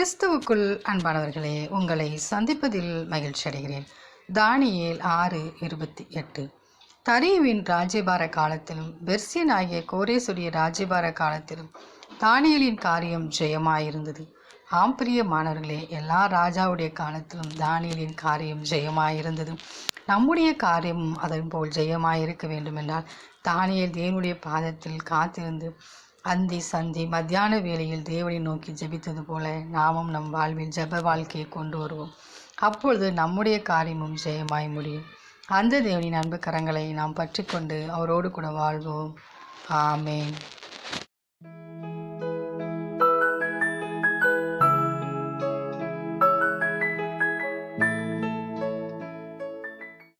கிறிஸ்துவுக்குள் அன்பானவர்களே, உங்களை சந்திப்பதில் மகிழ்ச்சி அடைகிறேன். தானியேல் 6:28. தரியுவின் ராஜ்யபார காலத்திலும் பெர்சியன் ஆகிய கோரேசுடைய ராஜ்யபார காலத்திலும் தானியேலின் காரியம் ஜெயமாயிருந்தது. ஆம் பிரியமானவர்களே, எல்லா ராஜாவுடைய காலத்திலும் தானியேலின் காரியம் ஜெயமாயிருந்தது. நம்முடைய காரியமும் அதன் போல் ஜெயமாயிருக்க வேண்டுமென்றால் தானியேல் தேவனுடைய பாதத்தில் காத்திருந்து அந்தி சந்தி மத்தியான வேளையில் தேவனை நோக்கி ஜெபித்தது போல நாமும் நம் வாழ்வில் ஜெப வாழ்க்கையை கொண்டு வருவோம். அப்பொழுது நம்முடைய காரியமும் ஜெயமாய் முடியும். அந்த தேவனின் அன்பு கரங்களை நாம் பற்றி கொண்டு அவரோடு கூட வாழ்வோம். ஆமேன்.